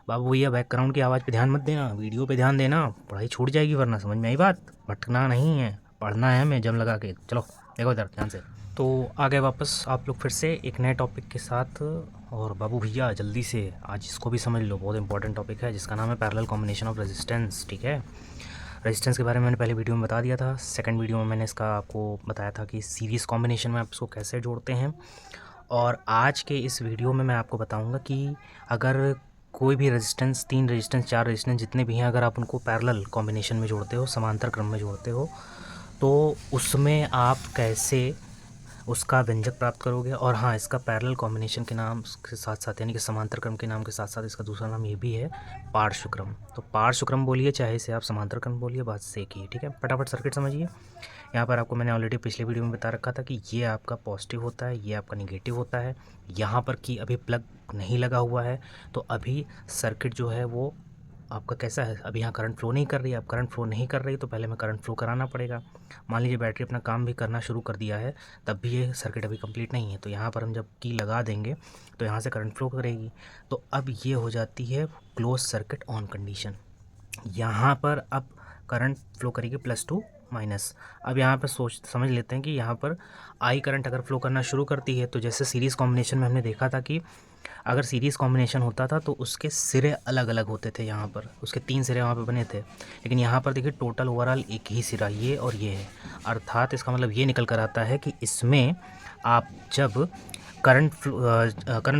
बाबू भैया बैकग्राउंड की आवाज़ पे ध्यान मत देना, वीडियो पे ध्यान देना, पढ़ाई छूट जाएगी वरना। समझ में आई बात? भटकना नहीं है, पढ़ना है हमें जम लगा के। चलो देखो इधर ध्यान से। तो आ गए वापस आप लोग फिर से एक नए टॉपिक के साथ। और बाबू भैया जल्दी से आज इसको भी समझ लो, बहुत इंपॉर्टेंट टॉपिक है जिसका नाम है पैरेलल कॉम्बिनेशन ऑफ रेजिस्टेंस। ठीक है, रेजिस्टेंस के बारे में मैंने पहले वीडियो में बता दिया था। सेकंड वीडियो में मैंने इसका आपको बताया था कि सीरीज़ कॉम्बिनेशन में आप इसको कैसे जोड़ते हैं। और आज के इस वीडियो में मैं आपको बताऊंगा कि अगर कोई भी रेजिस्टेंस, 3 रेजिस्टेंस, 4 रेजिस्टेंस जितने भी हैं, अगर आप उनको पैरेलल कॉम्बिनेशन में जोड़ते हो, समांतर क्रम में जोड़ते हो, तो उसमें आप कैसे उसका व्यंजक प्राप्त करोगे। और हाँ, इसका पैरेलल कॉम्बिनेशन के नाम के साथ साथ, यानी कि समांतर क्रम के नाम के साथ साथ, इसका दूसरा नाम ये भी है पार्श्व क्रम। तो पार्श्व क्रम बोलिए, चाहे इसे आप समांतर क्रम बोलिए, बात से एक ही है। ठीक है, फटाफट सर्किट समझिए। यहाँ पर आपको मैंने ऑलरेडी पिछले वीडियो में बता रखा था कि ये आपका पॉजिटिव होता है, ये आपका निगेटिव होता है। यहाँ पर कि अभी प्लग नहीं लगा हुआ है, तो अभी सर्किट जो है वो आपका कैसा है, अभी यहाँ करंट फ्लो नहीं कर रही है। अब करंट फ्लो नहीं कर रही तो पहले हमें करंट फ्लो कराना पड़ेगा। मान लीजिए बैटरी अपना काम भी करना शुरू कर दिया है, तब भी ये सर्किट अभी कंप्लीट नहीं है। तो यहाँ पर हम जब की लगा देंगे तो यहाँ से करंट फ्लो करेगी। तो अब ये हो जाती है क्लोज सर्किट ऑन कंडीशन। यहाँ पर अब करंट फ्लो करेगी +2 माइनस। अब यहाँ पर समझ लेते हैं कि यहाँ पर आई करंट अगर फ्लो करना शुरू करती है, तो जैसे सीरीज़ कॉम्बिनेशन में हमने देखा था कि अगर सीरीज़ कॉम्बिनेशन होता था तो उसके सिरे अलग अलग होते थे। यहाँ पर उसके 3 सिरे वहाँ पे बने थे, लेकिन यहाँ पर देखिए टोटल ओवरऑल एक ही सिरा ये और ये है। अर्थात इसका मतलब ये निकल कर आता है कि इसमें आप जब करंट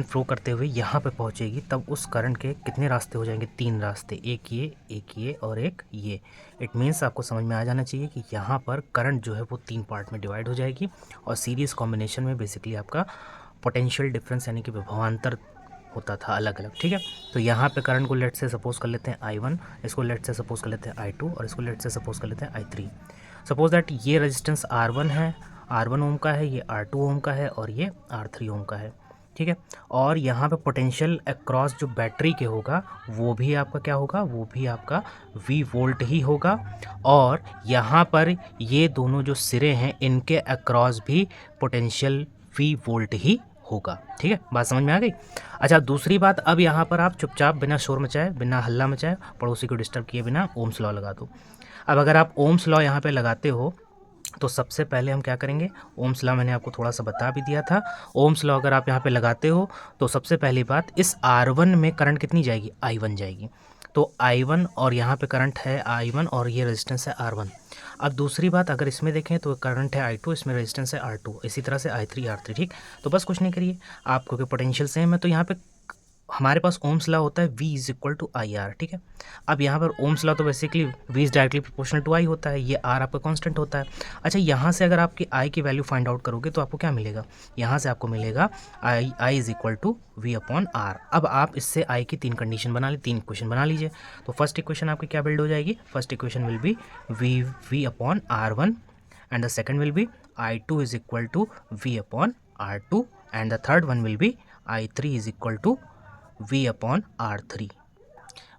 फ्लो करते हुए यहाँ पे पहुँचेगी, तब उस करंट के कितने रास्ते हो जाएंगे? 3 रास्ते, एक ये और एक ये। इट मीन्स आपको समझ में आ जाना चाहिए कि यहाँ पर करंट जो है वो 3 पार्ट में डिवाइड हो जाएगी। और सीरीज़ कॉम्बिनेशन में बेसिकली आपका पोटेंशियल डिफरेंस यानी कि विभवांतर होता था अलग अलग। ठीक है, तो यहाँ पे करंट को लेट से सपोज कर लेते हैं I1, इसको लेट से सपोज कर लेते हैं I2 और इसको लेट से सपोज कर लेते हैं I3। सपोज दैट ये रेजिस्टेंस R1 है, R1 ओम का है, ये R2 ओम का है और ये R3 ओम का है। ठीक है, और यहाँ पे पोटेंशियल अक्रॉस जो बैटरी के होगा वो भी आपका क्या होगा? वो भी आपका V वोल्ट ही होगा। और यहाँ पर ये दोनों जो सिरे हैं इनके अक्रॉस भी पोटेंशियल V वोल्ट ही होगा। ठीक है, बात समझ में आ गई? अच्छा, दूसरी बात, अब यहाँ पर आप चुपचाप बिना शोर मचाए, बिना हल्ला मचाए, पड़ोसी को डिस्टर्ब किए बिना ओम्स लॉ लगा दो। अब अगर आप ओम्स लॉ यहाँ पे लगाते हो तो सबसे पहले हम क्या करेंगे? ओम्स लॉ मैंने आपको थोड़ा सा बता भी दिया था। ओम्स लॉ अगर आप यहाँ पे लगाते हो तो सबसे पहली बात, इस R1 में करंट कितनी जाएगी? I1 जाएगी। तो I1 और यहाँ पे करंट है I1 और ये रेजिस्टेंस है R1। अब दूसरी बात, अगर इसमें देखें तो करंट है I2, इसमें रेजिस्टेंस है R2, इसी तरह से I3 R3। ठीक, तो बस कुछ नहीं करिए आप, क्योंकि पोटेंशियल सेम है तो यहाँ पे हमारे पास ओम्स लॉ होता है V = IR। ठीक है, अब यहाँ पर ओम्स लॉ तो basically V is directly proportional to I होता है, ये R आपका कांस्टेंट होता है। अच्छा, यहाँ से अगर आपकी I की वैल्यू फाइंड आउट करोगे तो आपको क्या मिलेगा? यहाँ से आपको मिलेगा I = V/R। अब आप इससे I की 3 कंडीशन बना ली, 3 इक्वेशन बना लीजिए। तो फर्स्ट इक्वेशन आपकी क्या बिल्ड हो जाएगी? First equation will be V/R1 and the second will be I2 = V/R2 and the third one will be I3 = V/R3।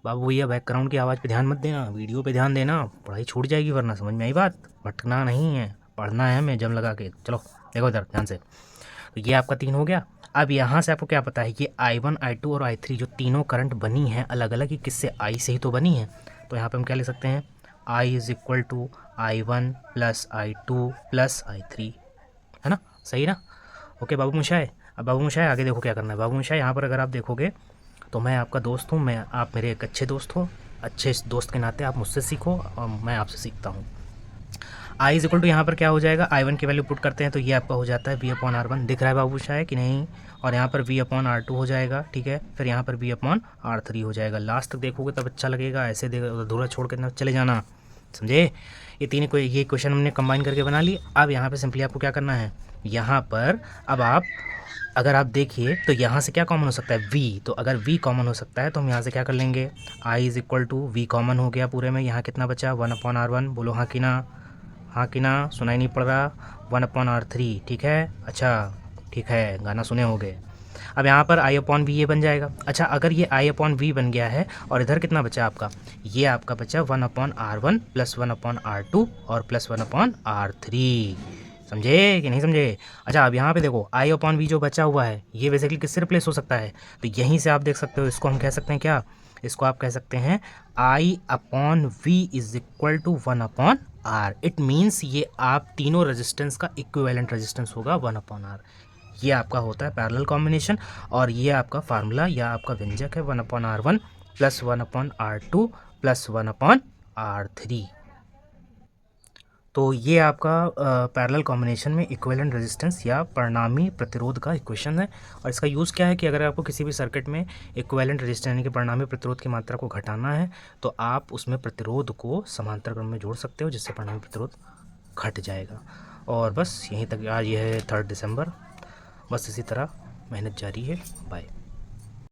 बाबू भैया बैकग्राउंड की आवाज़ पे ध्यान मत देना, वीडियो पे ध्यान देना, पढ़ाई छूट जाएगी वरना। समझ में आई बात? भटकना नहीं है, पढ़ना है हमें जम लगा के। चलो देखो इधर ध्यान से। तो ये आपका 3 हो गया। अब यहाँ से आपको क्या पता है? ये I1, I2 और I3 जो तीनों करंट बनी है अलग अलग ही, किससे? I से ही तो बनी है। तो यहाँ पर हम क्या ले सकते हैं? I = I1 + I2 + I3, है ना? सही ना? ओके बाबू मुशाए। अब बाबू मुशाए आगे देखो क्या करना है। बाबू मुशाए, यहाँ पर अगर आप देखोगे तो मैं आपका दोस्त हूँ, आप मेरे एक अच्छे दोस्त हो। अच्छे दोस्त के नाते आप मुझसे सीखो और मैं आपसे सीखता हूँ। I = यहाँ पर क्या हो जाएगा? I1 की वैल्यू पुट करते हैं तो ये आपका हो जाता है V/R1। दिख रहा है बाबू शायद कि नहीं? और यहाँ पर V/R2 हो जाएगा। ठीक है, फिर यहाँ पर V/R3 हो जाएगा। लास्ट तक देखोगे तब अच्छा लगेगा, ऐसे अधूरा छोड़ के ना चले जाना, समझे? ये क्वेश्चन हमने कंबाइन करके बना ली। अब यहाँ पर सिंपली आपको क्या करना है? यहाँ पर अब आप अगर आप देखिए तो यहाँ से क्या कॉमन हो सकता है? V। तो अगर V कॉमन हो सकता है तो हम यहाँ से क्या कर लेंगे? I = V कॉमन हो गया पूरे में। यहाँ कितना बचा? 1/R1। बोलो हाँ कि ना? हाँ कि ना? सुनाई नहीं पड़ रहा? 1/R3। ठीक है, अच्छा ठीक है, गाना सुने होंगे। अब यहाँ पर I/V ये बन जाएगा। अच्छा, अगर ये I/V बन गया है और इधर कितना बचा आपका? ये आपका बचा 1/R1 + 1/R2 और +1/R3। समझे कि नहीं समझे? अच्छा, अब यहाँ पे देखो आई अपॉन वी जो बचा हुआ है ये बेसिकली किससे रिप्लेस हो सकता है? तो यहीं से आप देख सकते हो, इसको हम कह सकते हैं क्या? इसको आप कह सकते हैं I upon V is equal to 1 upon R. It means ये आप तीनों रेजिस्टेंस का इक्विवेलेंट रेजिस्टेंस होगा 1 अपॉन आर। ये आपका होता है पैरेलल कॉम्बिनेशन, और ये आपका फार्मूला या आपका व्यंजक है 1 upon R one plus 1 upon R two plus 1 upon R three. तो ये आपका पैरेलल कॉम्बिनेशन में इक्विवेलेंट रेजिस्टेंस या परिणामी प्रतिरोध का इक्वेशन है। और इसका यूज़ क्या है कि अगर आपको किसी भी सर्किट में इक्विवेलेंट रेजिस्टेंस यानी कि परिणामी प्रतिरोध की मात्रा को घटाना है तो आप उसमें प्रतिरोध को समांतर क्रम में जोड़ सकते हो, जिससे परिणामी प्रतिरोध घट जाएगा। और बस यहीं तक आज ये है 3 दिसंबर, बस इसी तरह मेहनत जारी है। बाय।